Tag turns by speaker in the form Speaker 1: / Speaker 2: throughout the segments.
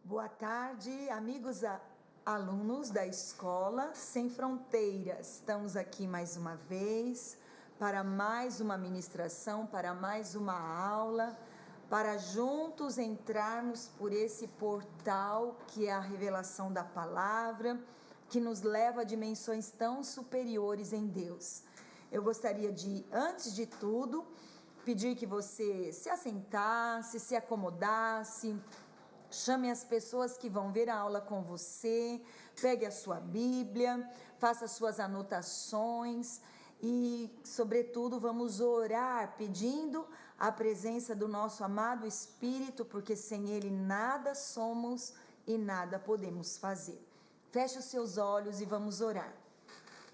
Speaker 1: Boa tarde, amigos alunos da Escola Sem Fronteiras. Estamos aqui mais uma vez para mais uma ministração, para mais uma aula, para juntos entrarmos por esse portal que é a revelação da palavra, que nos leva a dimensões tão superiores em Deus. Eu gostaria de, antes de tudo, pedir que você se assentasse, se acomodasse, chame as pessoas que vão ver a aula com você, pegue a sua Bíblia, faça suas anotações e, sobretudo, vamos orar pedindo a presença do nosso amado Espírito, porque sem Ele nada somos e nada podemos fazer. Feche os seus olhos e vamos orar.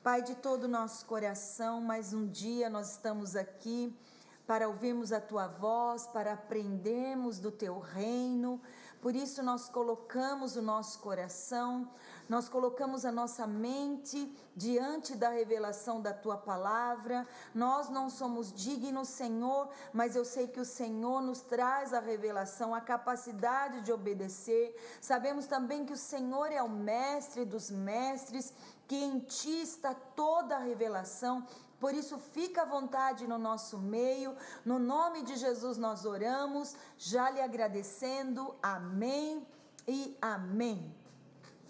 Speaker 1: Pai de todo o nosso coração, mais um dia nós estamos aqui para ouvirmos a Tua voz, para aprendermos do Teu reino. Por isso nós colocamos o nosso coração, nós colocamos a nossa mente diante da revelação da Tua palavra. Nós não somos dignos, Senhor, mas eu sei que o Senhor nos traz a revelação, a capacidade de obedecer. Sabemos também que o Senhor é o mestre dos mestres, que em Ti está toda a revelação. Por isso fica à vontade no nosso meio, no nome de Jesus nós oramos, já lhe agradecendo, amém e amém.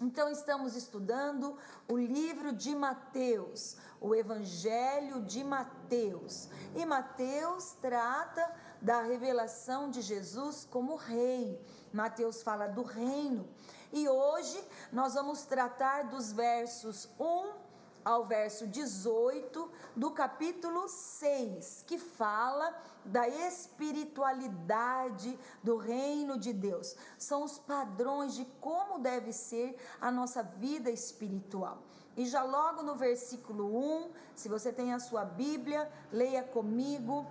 Speaker 1: Então estamos estudando o livro de Mateus, o Evangelho de Mateus, e Mateus trata da revelação de Jesus como rei. Mateus fala do reino, e hoje nós vamos tratar dos versos 1 ao verso 18 do capítulo 6, que fala da espiritualidade do reino de Deus. São os padrões de como deve ser a nossa vida espiritual. E já logo no versículo 1, se você tem a sua Bíblia, leia comigo.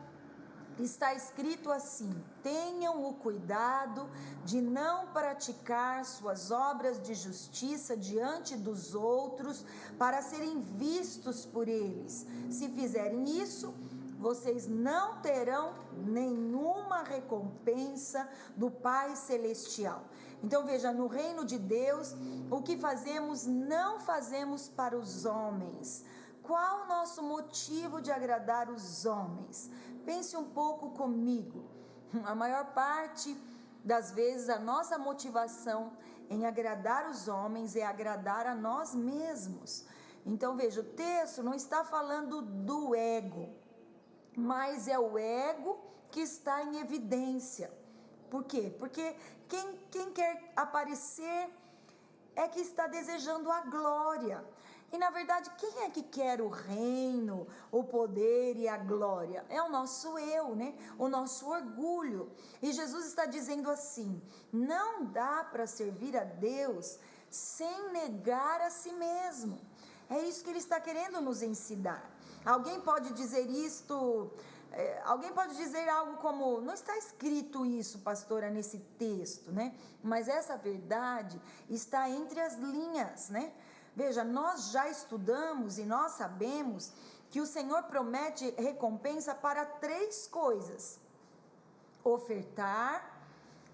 Speaker 1: Está escrito assim: tenham o cuidado de não praticar suas obras de justiça diante dos outros para serem vistos por eles. Se fizerem isso, vocês não terão nenhuma recompensa do Pai Celestial. Então veja, no reino de Deus, o que fazemos não fazemos para os homens. Qual o nosso motivo de agradar os homens? Pense um pouco comigo. A maior parte das vezes a nossa motivação em agradar os homens é agradar a nós mesmos. Então veja, o texto não está falando do ego, mas é o ego que está em evidência. Por quê? Porque quem quer aparecer é que está desejando a glória. E na verdade, quem é que quer o reino, o poder e a glória? É o nosso eu, né? O nosso orgulho. E Jesus está dizendo assim: não dá para servir a Deus sem negar a si mesmo. É isso que ele está querendo nos ensinar. Alguém pode dizer isto, alguém pode dizer algo como: não está escrito isso, pastora, nesse texto, né? Mas essa verdade está entre as linhas, né? Veja, nós já estudamos e nós sabemos que o Senhor promete recompensa para 3 coisas: ofertar,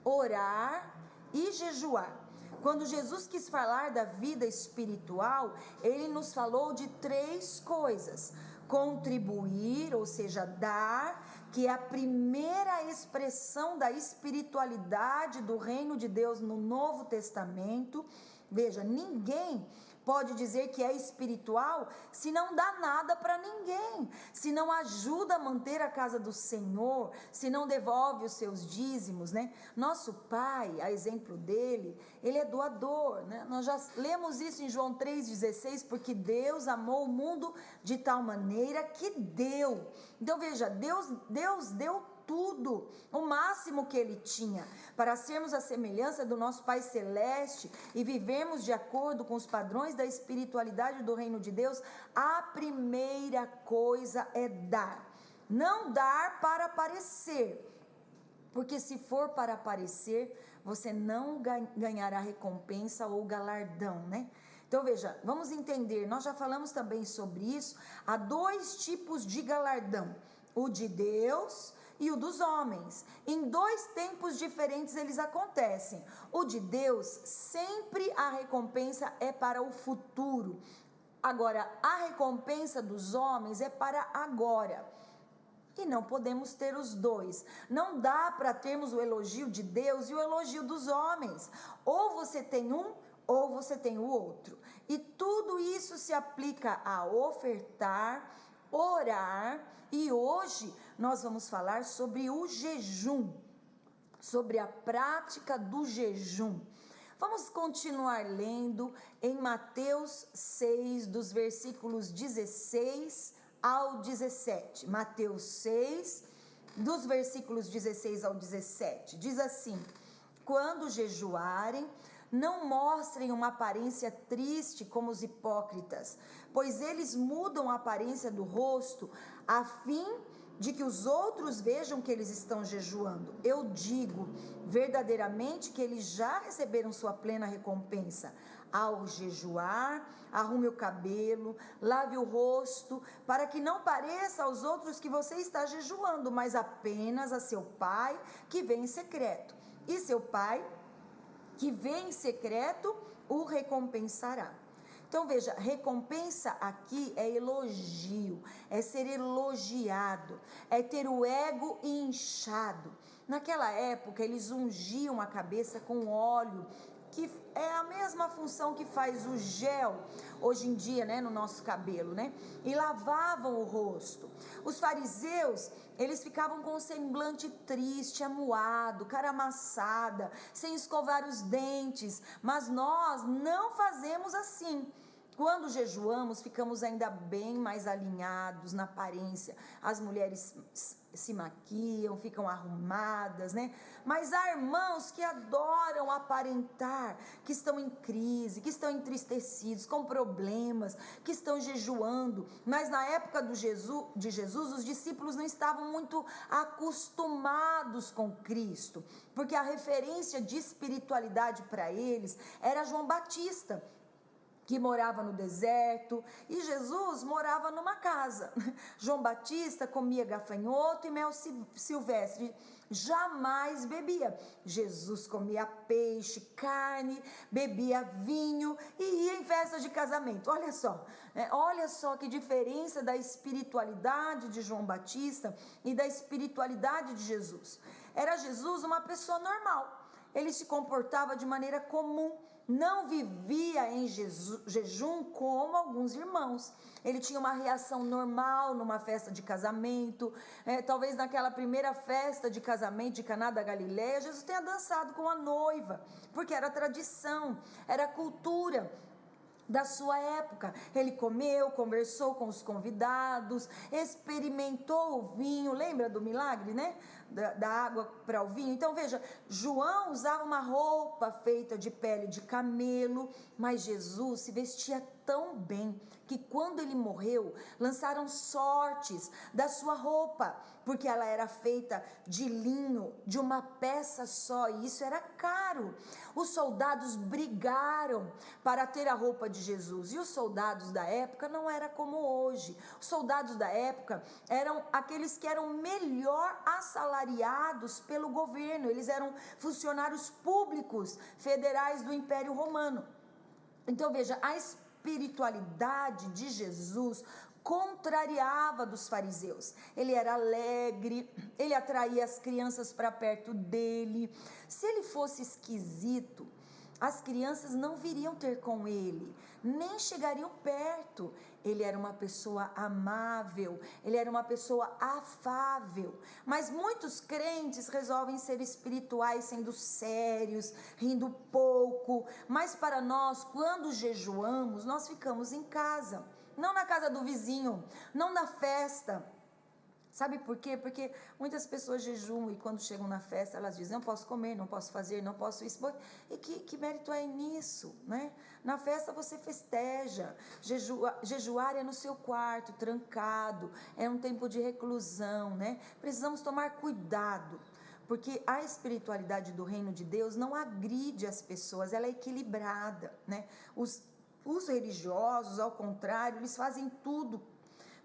Speaker 1: orar e jejuar. Quando Jesus quis falar da vida espiritual, Ele nos falou de 3 coisas: contribuir, ou seja, dar, que é a primeira expressão da espiritualidade do reino de Deus no Novo Testamento. Veja, ninguém pode dizer que é espiritual se não dá nada para ninguém, se não ajuda a manter a casa do Senhor, se não devolve os seus dízimos, né? Nosso Pai, a exemplo dele, ele é doador, né? Nós já lemos isso em João 3,16, porque Deus amou o mundo de tal maneira que deu. Então veja, Deus deu tudo, o máximo que Ele tinha, para sermos a semelhança do nosso Pai Celeste e vivermos de acordo com os padrões da espiritualidade do reino de Deus. A primeira coisa é dar. Não dar para aparecer, porque se for para aparecer, você não ganhará recompensa ou galardão, né? Então veja, vamos entender, nós já falamos também sobre isso. Há 2 tipos de galardão: o de Deus e o dos homens. Em dois tempos diferentes eles acontecem. O de Deus, sempre a recompensa é para o futuro. Agora, a recompensa dos homens é para agora. E não podemos ter os dois. Não dá para termos o elogio de Deus e o elogio dos homens. Ou você tem um, ou você tem o outro. E tudo isso se aplica a ofertar, orar, e hoje nós vamos falar sobre o jejum, sobre a prática do jejum. Vamos continuar lendo em Mateus 6, dos versículos 16 ao 17. Mateus 6, dos versículos 16 ao 17. Diz assim: quando jejuarem, não mostrem uma aparência triste como os hipócritas, pois eles mudam a aparência do rosto a fim de que os outros vejam que eles estão jejuando. Eu digo verdadeiramente que eles já receberam sua plena recompensa. Ao jejuar, arrume o cabelo, lave o rosto, para que não pareça aos outros que você está jejuando, mas apenas a seu Pai que vem em secreto. E seu Pai que vem em secreto o recompensará. Então veja, recompensa aqui é elogio, é ser elogiado, é ter o ego inchado. Naquela época eles ungiam a cabeça com óleo, que é a mesma função que faz o gel hoje em dia, né, no nosso cabelo, né? E lavavam o rosto. Os fariseus, eles ficavam com o semblante triste, amuado, cara amassada, sem escovar os dentes, mas nós não fazemos assim. Quando jejuamos, ficamos ainda bem mais alinhados na aparência. As mulheres se maquiam, ficam arrumadas, né? Mas há irmãos que adoram aparentar, que estão em crise, que estão entristecidos, com problemas, que estão jejuando. Mas na época de Jesus, os discípulos não estavam muito acostumados com Cristo, porque a referência de espiritualidade para eles era João Batista, que morava no deserto, e Jesus morava numa casa. João Batista comia gafanhoto e mel silvestre, jamais bebia. Jesus comia peixe, carne, bebia vinho e ia em festas de casamento. Olha só que diferença da espiritualidade de João Batista e da espiritualidade de Jesus. Era Jesus uma pessoa normal, ele se comportava de maneira comum, não vivia em jejum como alguns irmãos. Ele tinha uma reação normal numa festa de casamento, talvez naquela primeira festa de casamento de Caná da Galileia, Jesus tenha dançado com a noiva, porque era tradição, era cultura da sua época. Ele comeu, conversou com os convidados, experimentou o vinho. Lembra do milagre, né? Da água para o vinho. Então veja, João usava uma roupa feita de pele de camelo, mas Jesus se vestia tão bem que quando ele morreu, lançaram sortes da sua roupa, porque ela era feita de linho, de uma peça só, e isso era caro. Os soldados brigaram para ter a roupa de Jesus, e os soldados da época não era como hoje. Os soldados da época eram aqueles que eram melhor assalariados pelo governo, eles eram funcionários públicos federais do Império Romano. Então veja, a espiritualidade de Jesus contrariava dos fariseus. Ele era alegre, ele atraía as crianças para perto dele. Se ele fosse esquisito, as crianças não viriam ter com ele, nem chegariam perto. Ele era uma pessoa amável, ele era uma pessoa afável. Mas muitos crentes resolvem ser espirituais sendo sérios, rindo pouco. Mas para nós, quando jejuamos, nós ficamos em casa, não na casa do vizinho, não na festa. Sabe por quê? Porque muitas pessoas jejuam e quando chegam na festa elas dizem: não posso comer, não posso fazer, não posso isso. E que mérito é nisso, né? Na festa você festeja. Jejuar é no seu quarto, trancado, é um tempo de reclusão, né? Precisamos tomar cuidado, porque a espiritualidade do reino de Deus não agride as pessoas, ela é equilibrada, né? Os religiosos, ao contrário, eles fazem tudo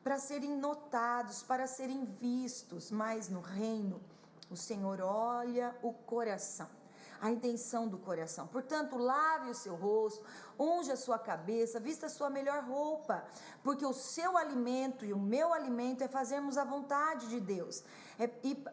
Speaker 1: para serem notados, para serem vistos, mas no reino o Senhor olha o coração, a intenção do coração. Portanto, lave o seu rosto, unja a sua cabeça, vista a sua melhor roupa, porque o seu alimento e o meu alimento é fazermos a vontade de Deus.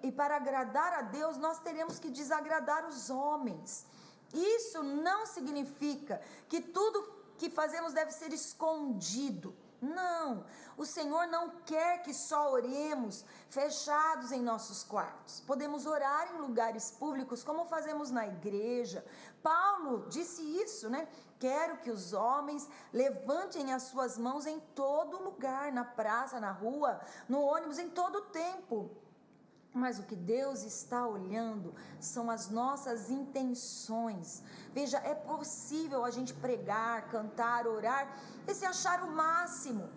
Speaker 1: E para agradar a Deus, nós teremos que desagradar os homens. Isso não significa que tudo que fazemos deve ser escondido. Não, o Senhor não quer que só oremos fechados em nossos quartos. Podemos orar em lugares públicos, como fazemos na igreja. Paulo disse isso, né? Quero que os homens levantem as suas mãos em todo lugar, na praça, na rua, no ônibus, em todo o tempo. Mas o que Deus está olhando são as nossas intenções. Veja, é possível a gente pregar, cantar, orar e se achar o máximo,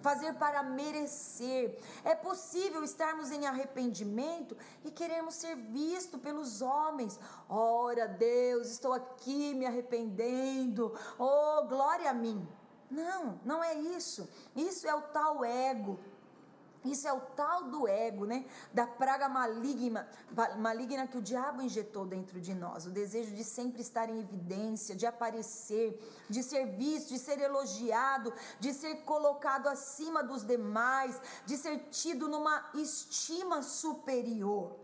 Speaker 1: fazer para merecer. É possível estarmos em arrependimento e queremos ser vistos pelos homens. Ora, Deus, estou aqui me arrependendo. Oh, glória a mim. Não, não é isso. Isso é o tal ego. Isso é o tal do ego, né? Da praga maligna que o diabo injetou dentro de nós. O desejo de sempre estar em evidência, de aparecer, de ser visto, de ser elogiado, de ser colocado acima dos demais, de ser tido numa estima superior.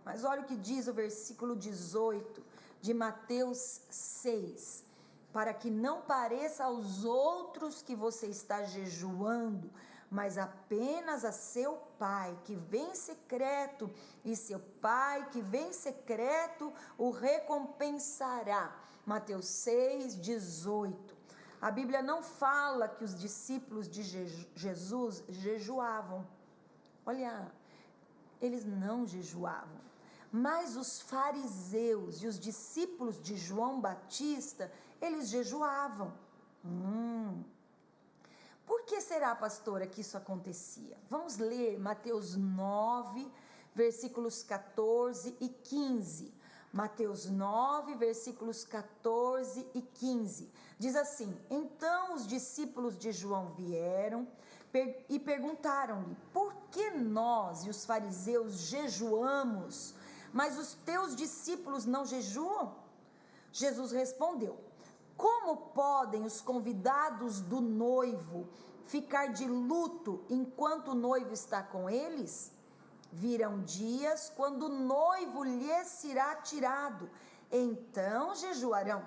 Speaker 1: Mas olha o que diz o versículo 18 de Mateus 6. Para que não pareça aos outros que você está jejuando, mas apenas a seu Pai que vem em secreto, e seu Pai que vem em secreto o recompensará. Mateus 6, 18. A Bíblia não fala que os discípulos de Jesus jejuavam. Olha, eles não jejuavam. Mas os fariseus e os discípulos de João Batista, eles jejuavam. Por que será, pastora, que isso acontecia? Vamos ler Mateus 9, versículos 14 e 15. Mateus 9, versículos 14 e 15. Diz assim: Então os discípulos de João vieram e perguntaram-lhe: Por que nós e os fariseus jejuamos, mas os teus discípulos não jejuam? Jesus respondeu: Como podem os convidados do noivo ficar de luto enquanto o noivo está com eles? Virão dias quando o noivo lhes será tirado, então jejuarão.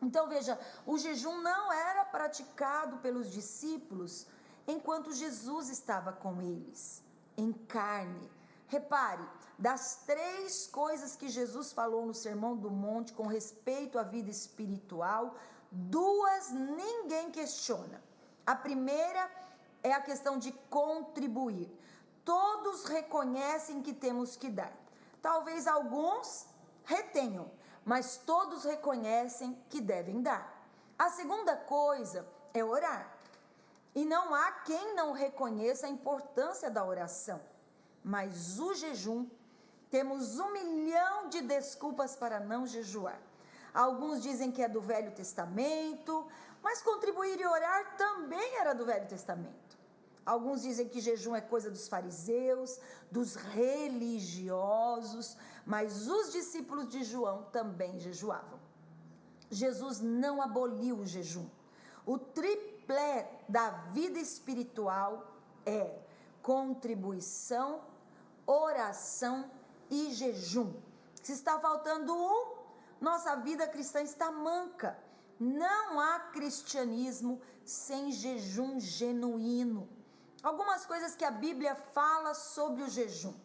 Speaker 1: Então veja, o jejum não era praticado pelos discípulos enquanto Jesus estava com eles, em carne. Repare, das 3 coisas que Jesus falou no Sermão do Monte com respeito à vida espiritual, 2 ninguém questiona. A primeira é a questão de contribuir. Todos reconhecem que temos que dar. Talvez alguns retenham, mas todos reconhecem que devem dar. A segunda coisa é orar. E não há quem não reconheça a importância da oração. Mas o jejum, temos 1 milhão de desculpas para não jejuar. Alguns dizem que é do Velho Testamento, mas contribuir e orar também era do Velho Testamento. Alguns dizem que jejum é coisa dos fariseus, dos religiosos, mas os discípulos de João também jejuavam. Jesus não aboliu o jejum. O triplé da vida espiritual é contribuição, oração e jejum. Se está faltando um, nossa vida cristã está manca. Não há cristianismo sem jejum genuíno. Algumas coisas que a Bíblia fala sobre o jejum.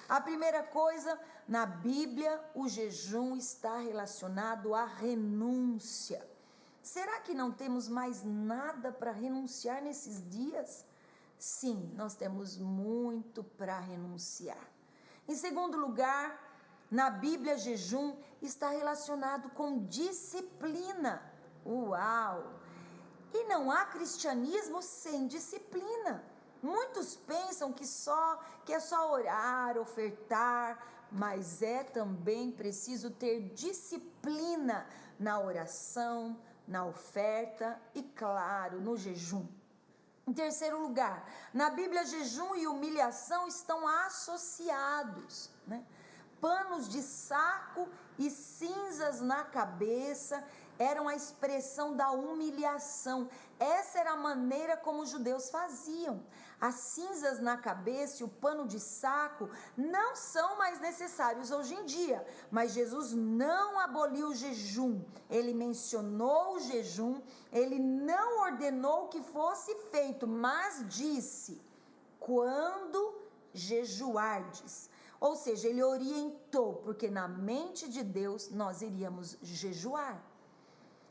Speaker 1: A primeira coisa, na Bíblia, o jejum está relacionado à renúncia. Será que não temos mais nada para renunciar nesses dias? Sim, nós temos muito para renunciar. Em segundo lugar, na Bíblia, jejum está relacionado com disciplina. Uau! E não há cristianismo sem disciplina. Muitos pensam que é só orar, ofertar, mas é também preciso ter disciplina na oração, na oferta e, claro, no jejum. Em terceiro lugar, na Bíblia, jejum e humilhação estão associados, né? Panos de saco e cinzas na cabeça eram a expressão da humilhação. Essa era a maneira como os judeus faziam. As cinzas na cabeça e o pano de saco não são mais necessários hoje em dia, mas Jesus não aboliu o jejum. Ele mencionou o jejum, ele não ordenou que fosse feito, mas disse: quando jejuardes. Ou seja, ele orientou, porque na mente de Deus nós iríamos jejuar.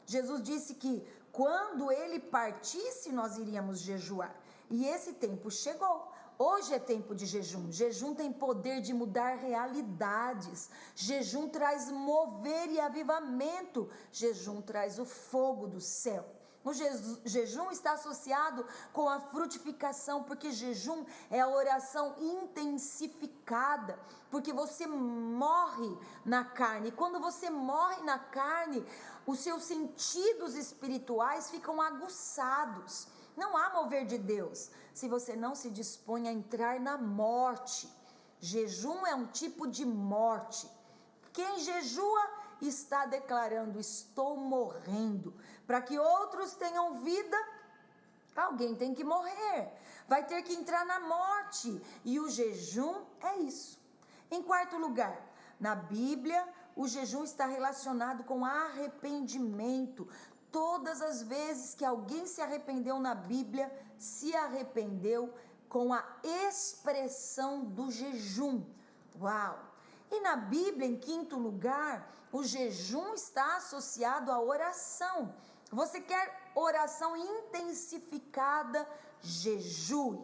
Speaker 1: Jesus disse que quando ele partisse nós iríamos jejuar. E esse tempo chegou. Hoje é tempo de jejum. Jejum tem poder de mudar realidades. Jejum traz mover e avivamento. Jejum traz o fogo do céu. O jejum está associado com a frutificação, porque jejum é a oração intensificada, porque você morre na carne. E quando você morre na carne, os seus sentidos espirituais ficam aguçados. Não há mover de Deus se você não se dispõe a entrar na morte. Jejum é um tipo de morte. Quem jejua está declarando: estou morrendo. Para que outros tenham vida, alguém tem que morrer. Vai ter que entrar na morte. E o jejum é isso. Em quarto lugar, na Bíblia, o jejum está relacionado com arrependimento. Todas as vezes que alguém se arrependeu na Bíblia, se arrependeu com a expressão do jejum. Uau! E na Bíblia, em quinto lugar, o jejum está associado à oração. Você quer oração intensificada? Jejue.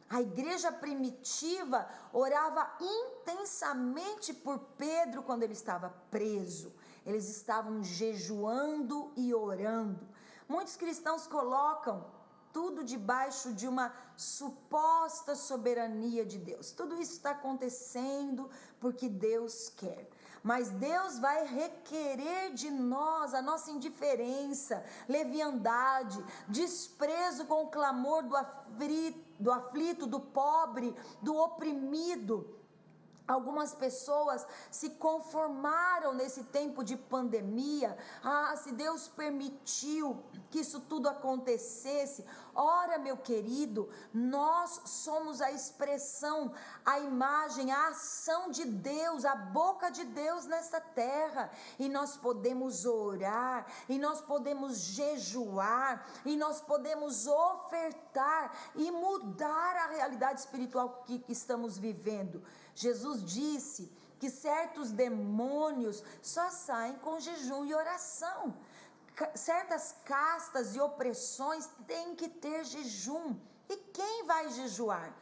Speaker 1: A igreja primitiva orava intensamente por Pedro quando ele estava preso. Eles estavam jejuando e orando. Muitos cristãos colocam tudo debaixo de uma suposta soberania de Deus. Tudo isso está acontecendo porque Deus quer. Mas Deus vai requerer de nós a nossa indiferença, leviandade, desprezo com o clamor do aflito, do pobre, do oprimido. Algumas pessoas se conformaram nesse tempo de pandemia. Se Deus permitiu que isso tudo acontecesse. Ora, meu querido, nós somos a expressão, a imagem, a ação de Deus, a boca de Deus nessa terra. E nós podemos orar, e nós podemos jejuar, e nós podemos ofertar e mudar a realidade espiritual que estamos vivendo. Jesus disse que certos demônios só saem com jejum e oração. Certas castas e opressões têm que ter jejum. E quem vai jejuar?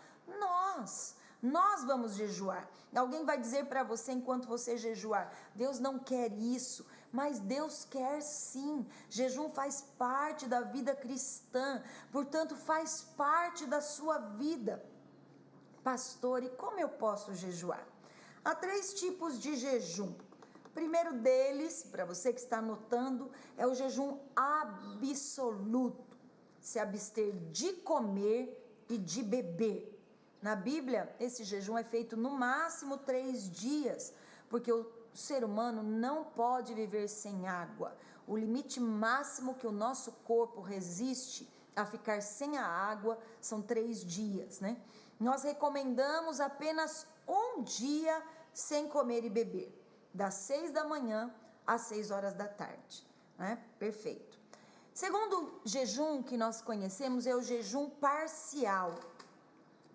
Speaker 1: Nós vamos jejuar. Alguém vai dizer para você enquanto você jejuar: Deus não quer isso, mas Deus quer sim. Jejum faz parte da vida cristã, portanto faz parte da sua vida. Pastor, e como eu posso jejuar? Há 3 tipos de jejum. O primeiro deles, para você que está anotando, é o jejum absoluto. Se abster de comer e de beber. Na Bíblia, esse jejum é feito no máximo 3 dias, porque o ser humano não pode viver sem água. O limite máximo que o nosso corpo resiste a ficar sem a água são 3 dias, né? Nós recomendamos apenas 1 dia sem comer e beber, das 6 da manhã às 6 horas da tarde, né? Perfeito. Segundo jejum que nós conhecemos é o jejum parcial.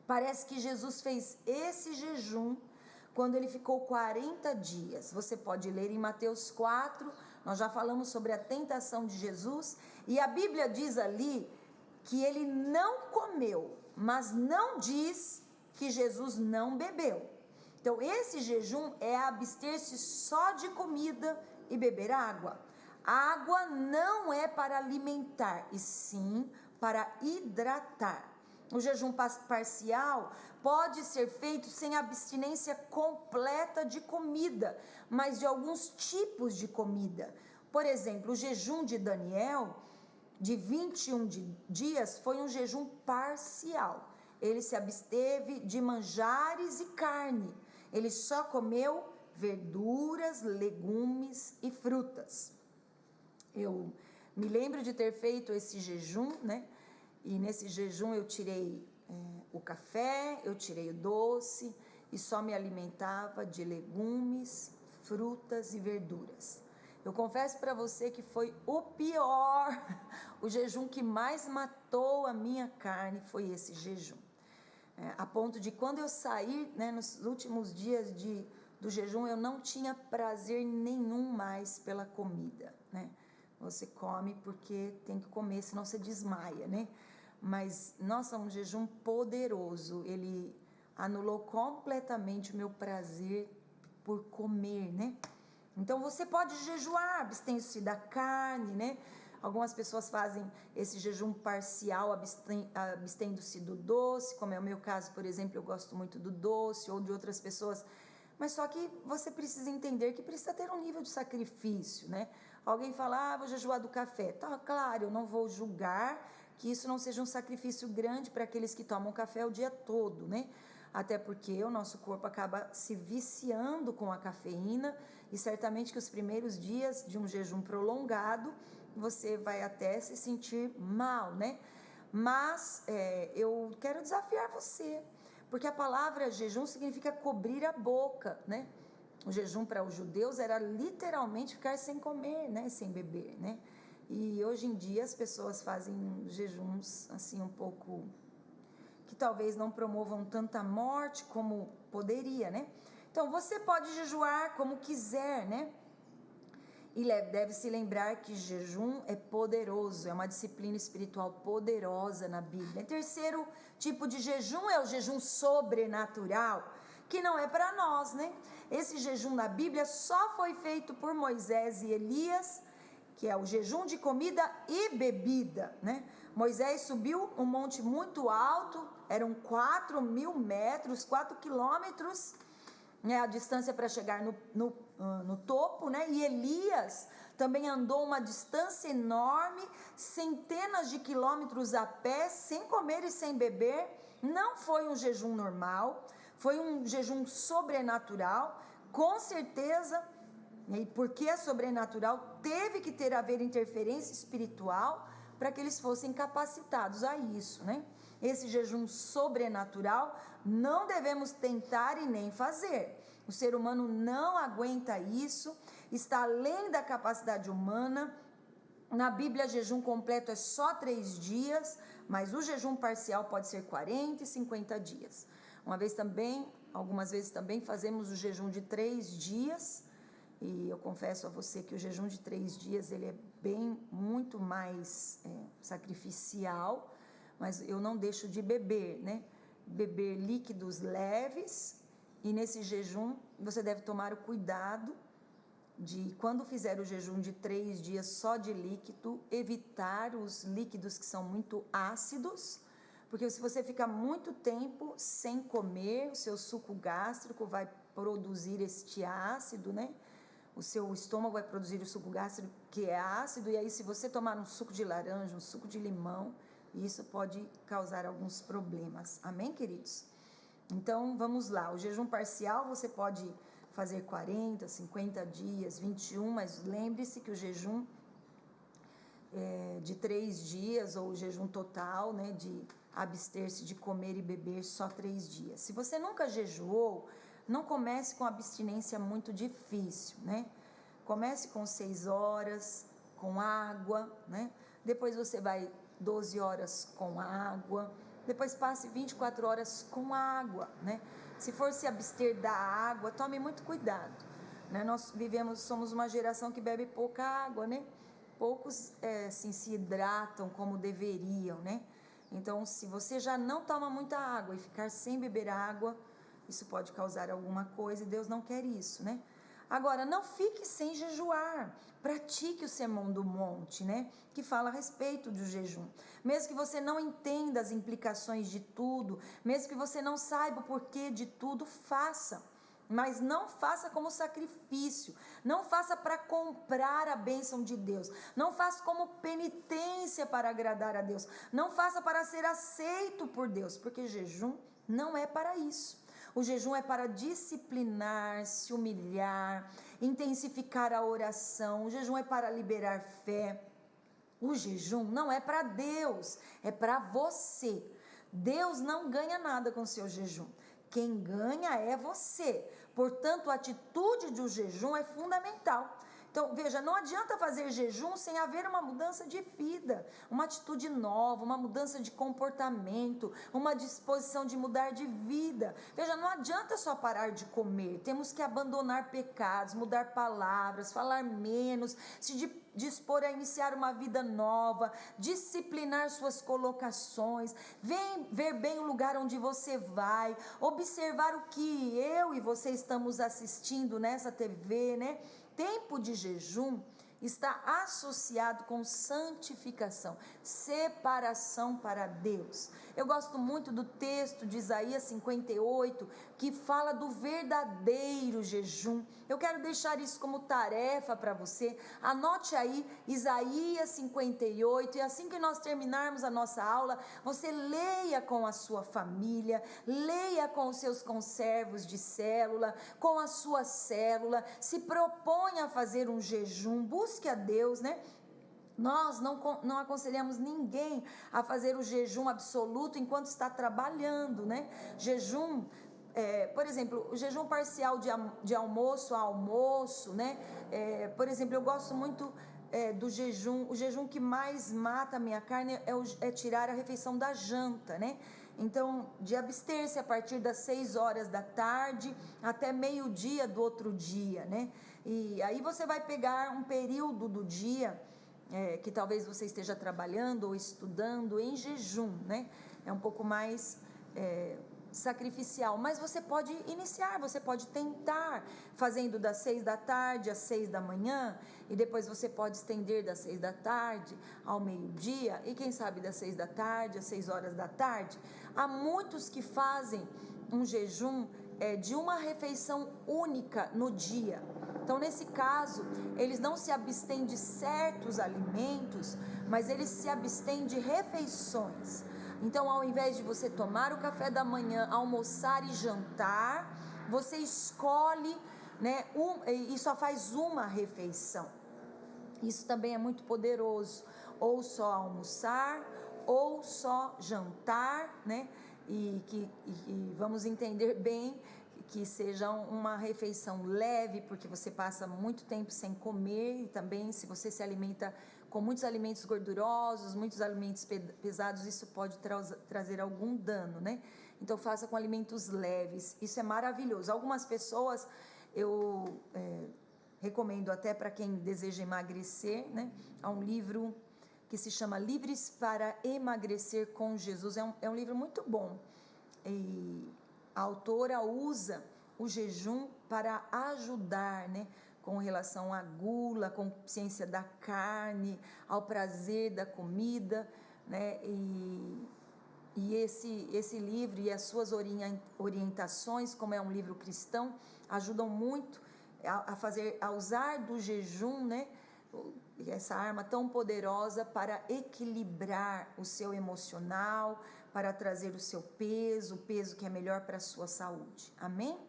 Speaker 1: Parece que Jesus fez esse jejum quando ele ficou 40 dias. Você pode ler em Mateus 4, nós já falamos sobre a tentação de Jesus, e a Bíblia diz ali que ele não comeu, mas não diz que Jesus não bebeu. Então, esse jejum é abster-se só de comida e beber água. A água não é para alimentar, e sim para hidratar. O jejum parcial pode ser feito sem abstinência completa de comida, mas de alguns tipos de comida. Por exemplo, o jejum de Daniel de 21 dias foi um jejum parcial. Ele se absteve de manjares e carne. Ele só comeu verduras, legumes e frutas. Eu me lembro de ter feito esse jejum, né? E nesse jejum eu tirei o café, eu tirei o doce e só me alimentava de legumes, frutas e verduras. Eu confesso para você que foi o pior, o jejum que mais matou a minha carne foi esse jejum. A ponto de quando eu saí, né, nos últimos dias do jejum, eu não tinha prazer nenhum mais pela comida, né? Você come porque tem que comer, senão você desmaia, né? Mas, nossa, um jejum poderoso, ele anulou completamente o meu prazer por comer, né? Então, você pode jejuar, abstendo-se da carne, né? Algumas pessoas fazem esse jejum parcial, abstendo-se do doce, como é o meu caso, por exemplo, eu gosto muito do doce, ou de outras pessoas. Mas só que você precisa entender que precisa ter um nível de sacrifício, né? Alguém fala, vou jejuar do café. Tá, claro, eu não vou julgar que isso não seja um sacrifício grande para aqueles que tomam café o dia todo, né? Até porque o nosso corpo acaba se viciando com a cafeína e certamente que os primeiros dias de um jejum prolongado você vai até se sentir mal, né? Mas eu quero desafiar você, porque a palavra jejum significa cobrir a boca, né? O jejum para os judeus era literalmente ficar sem comer, né? Sem beber, né? E hoje em dia as pessoas fazem jejuns assim um pouco que talvez não promovam tanta morte como poderia, né? Então você pode jejuar como quiser, né? E deve se lembrar que jejum é poderoso, é uma disciplina espiritual poderosa na Bíblia. O terceiro tipo de jejum é o jejum sobrenatural, que não é para nós, né? Esse jejum na Bíblia só foi feito por Moisés e Elias, que é o jejum de comida e bebida, né? Moisés subiu um monte muito alto, eram 4.000 metros, 4 quilômetros, né, a distância para chegar no topo, né? E Elias também andou uma distância enorme, centenas de quilômetros a pé, sem comer e sem beber. Não foi um jejum normal, foi um jejum sobrenatural, com certeza. E porque é sobrenatural, teve que haver interferência espiritual para que eles fossem capacitados a isso, né? Esse jejum sobrenatural não devemos tentar e nem fazer. O ser humano não aguenta isso, está além da capacidade humana. Na Bíblia, jejum completo é só 3 dias, mas o jejum parcial pode ser 40 e 50 dias. Algumas vezes também fazemos o jejum de 3 dias, e eu confesso a você que o jejum de 3 dias, ele é muito mais sacrificial, mas eu não deixo de beber, né? Beber líquidos leves, e nesse jejum você deve tomar o cuidado de, quando fizer o jejum de 3 dias só de líquido, evitar os líquidos que são muito ácidos, porque se você ficar muito tempo sem comer, o seu suco gástrico vai produzir este ácido, né? O seu estômago vai produzir o suco gástrico que é ácido, e aí se você tomar um suco de laranja, um suco de limão, isso pode causar alguns problemas. Amém, queridos? Então, vamos lá. O jejum parcial você pode fazer 40, 50 dias, 21, mas lembre-se que o jejum de 3 dias, ou o jejum total, né, de abster-se de comer e beber só 3 dias. Se você nunca jejuou, não comece com abstinência muito difícil, né? Comece com 6 horas, com água, né? Depois você vai 12 horas com água, depois passe 24 horas com água, né? Se for se abster da água, tome muito cuidado, né? Nós somos uma geração que bebe pouca água, né? Poucos assim, se hidratam como deveriam, né? Então, se você já não toma muita água e ficar sem beber água, isso pode causar alguma coisa e Deus não quer isso, né? Agora, não fique sem jejuar. Pratique o Sermão do Monte, né? Que fala a respeito do jejum. Mesmo que você não entenda as implicações de tudo, mesmo que você não saiba o porquê de tudo, faça. mas não faça como sacrifício, não faça para comprar a bênção de Deus, não faça como penitência para agradar a Deus, não faça para ser aceito por Deus, porque jejum não é para isso. O jejum é para disciplinar, se humilhar, intensificar a oração. O jejum é para liberar fé. O jejum não é para Deus, é para você. Deus não ganha nada com o seu jejum. Quem ganha é você. Portanto, a atitude do jejum é fundamental. Então, veja, não adianta fazer jejum sem haver uma mudança de vida, uma atitude nova, uma mudança de comportamento, uma disposição de mudar de vida. Veja, não adianta só parar de comer, temos que abandonar pecados, mudar palavras, falar menos, se dispor a iniciar uma vida nova, disciplinar suas colocações, ver bem o lugar onde você vai, observar o que eu e você estamos assistindo nessa TV, né? Tempo de jejum está associado com santificação, separação para Deus. Eu gosto muito do texto de Isaías 58, que fala do verdadeiro jejum. Eu quero deixar isso como tarefa para você. Anote aí Isaías 58, e assim que nós terminarmos a nossa aula, você leia com a sua família, leia com os seus conservos de célula, com a sua célula, se proponha a fazer um jejum, busque a Deus, né? Nós não aconselhamos ninguém a fazer o jejum absoluto enquanto está trabalhando, né? Jejum, por exemplo, o jejum parcial de almoço a almoço, né? Por exemplo, eu gosto muito do jejum. O jejum que mais mata a minha carne é tirar a refeição da janta, né? Então, de abster-se a partir das 6 horas da tarde até meio-dia do outro dia, né? E aí você vai pegar um período do dia que talvez você esteja trabalhando ou estudando em jejum, né? É um pouco mais sacrificial, mas você pode iniciar, você pode tentar fazendo das 6 da tarde às 6 da manhã, e depois você pode estender das 6 da tarde ao meio-dia, e quem sabe das 6 da tarde às 6 horas da tarde. Há muitos que fazem um jejum de uma refeição única no dia. Então, nesse caso, eles não se abstêm de certos alimentos, mas eles se abstêm de refeições. Então, ao invés de você tomar o café da manhã, almoçar e jantar, você escolhe, né, e só faz uma refeição. Isso também é muito poderoso. Ou só almoçar, ou só jantar, né? E vamos entender bem que seja uma refeição leve, porque você passa muito tempo sem comer, e também se você se alimenta com muitos alimentos gordurosos, muitos alimentos pesados, isso pode trazer algum dano, né? Então faça com alimentos leves, isso é maravilhoso. Algumas pessoas eu recomendo até para quem deseja emagrecer, né? Há um livro que se chama Livres para Emagrecer com Jesus, é um livro muito bom, e a autora usa o jejum para ajudar, né, com relação à gula, à consciência da carne, ao prazer da comida, né, e esse livro e as suas orientações, como é um livro cristão, ajudam muito a usar do jejum, né, essa arma tão poderosa para equilibrar o seu emocional, para trazer o seu peso, o peso que é melhor para a sua saúde. Amém?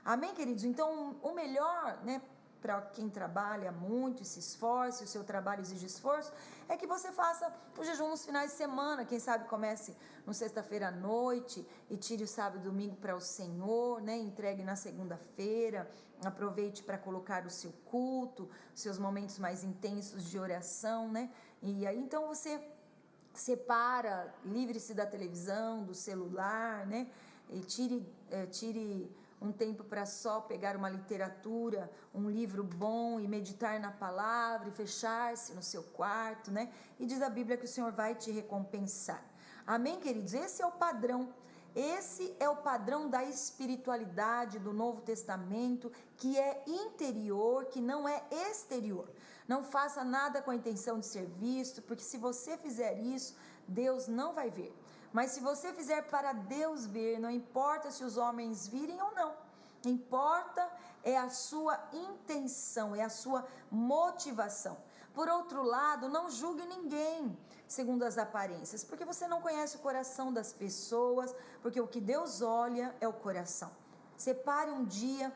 Speaker 1: Amém, queridos? Então, o melhor, né, para quem trabalha muito e se esforça, o seu trabalho exige esforço, é que você faça o jejum nos finais de semana. Quem sabe comece no sexta-feira à noite e tire o sábado e domingo para o Senhor, né? Entregue na segunda-feira, aproveite para colocar o seu culto, seus momentos mais intensos de oração, né? E aí então você separa, livre-se da televisão, do celular, né? E tire um tempo para só pegar uma literatura, um livro bom e meditar na palavra e fechar-se no seu quarto, né? E diz a Bíblia que o Senhor vai te recompensar. Amém, queridos? Esse é o padrão. Esse é o padrão da espiritualidade do Novo Testamento, que é interior, que não é exterior. Não faça nada com a intenção de ser visto, porque se você fizer isso, Deus não vai ver. Mas se você fizer para Deus ver, não importa se os homens virem ou não, Importa é a sua intenção, é a sua motivação. Por outro lado, não julgue ninguém segundo as aparências, porque você não conhece o coração das pessoas, porque o que Deus olha é o coração. Separe um dia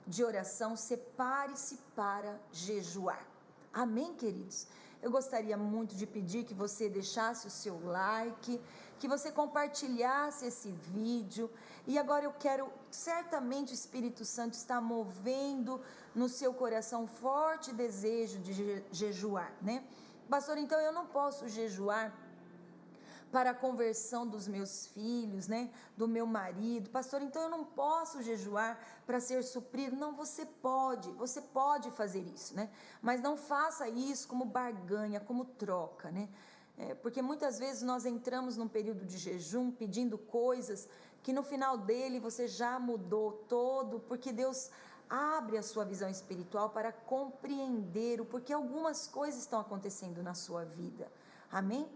Speaker 1: de oração, separe-se para jejuar. Amém, queridos? Eu gostaria muito de pedir que você deixasse o seu like, que você compartilhasse esse vídeo. E agora eu quero, certamente o Espírito Santo está movendo no seu coração um forte desejo de jejuar, né? Pastor, então eu não posso jejuar para a conversão dos meus filhos, né? Do meu marido. Pastor, então eu não posso jejuar para ser suprido. Não, você pode fazer isso, né? Mas não faça isso como barganha, como troca, né? Porque muitas vezes nós entramos num período de jejum pedindo coisas que no final dele você já mudou todo, porque Deus abre a sua visão espiritual para compreender o porquê algumas coisas estão acontecendo na sua vida. Amém?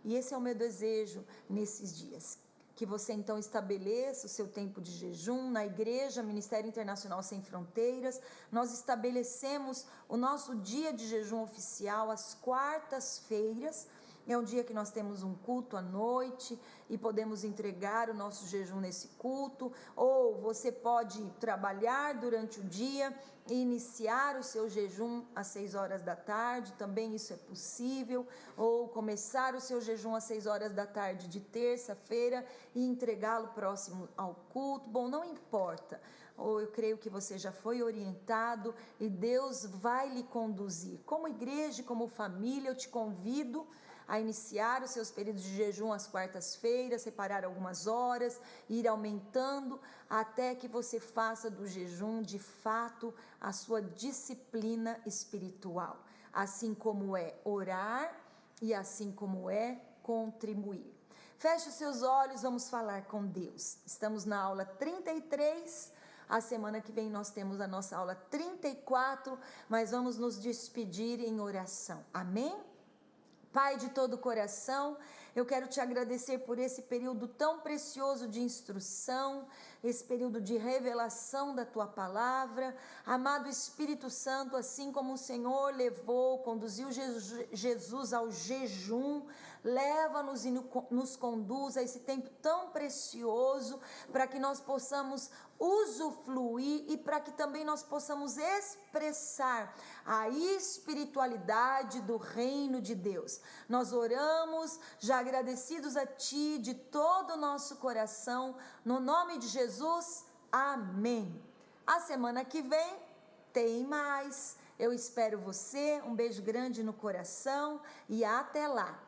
Speaker 1: E esse é o meu desejo nesses dias, que você então estabeleça o seu tempo de jejum. Na igreja Ministério Internacional Sem Fronteiras, nós estabelecemos o nosso dia de jejum oficial às quartas-feiras. É um dia que nós temos um culto à noite e podemos entregar o nosso jejum nesse culto, ou você pode trabalhar durante o dia e iniciar o seu jejum às 6 horas da tarde, também isso é possível, ou começar o seu jejum às 6 horas da tarde de terça-feira e entregá-lo próximo ao culto. Bom, não importa, ou eu creio que você já foi orientado e Deus vai lhe conduzir. Como igreja, como família, eu te convido a iniciar os seus períodos de jejum às quartas-feiras, separar algumas horas, ir aumentando até que você faça do jejum de fato a sua disciplina espiritual, assim como é orar e assim como é contribuir. Feche os seus olhos, vamos falar com Deus. Estamos na aula 33. A semana que vem nós temos a nossa aula 34, mas vamos nos despedir em oração. Amém? Pai de todo o coração, eu quero te agradecer por esse período tão precioso de instrução, esse período de revelação da tua palavra. Amado Espírito Santo, assim como o Senhor conduziu Jesus ao jejum, leva-nos e nos conduz a esse tempo tão precioso, para que nós possamos usufruir e para que também nós possamos expressar a espiritualidade do reino de Deus. Nós oramos já agradecidos a Ti de todo o nosso coração, no nome de Jesus, amém. A semana que vem tem mais. Eu espero você, um beijo grande no coração e até lá.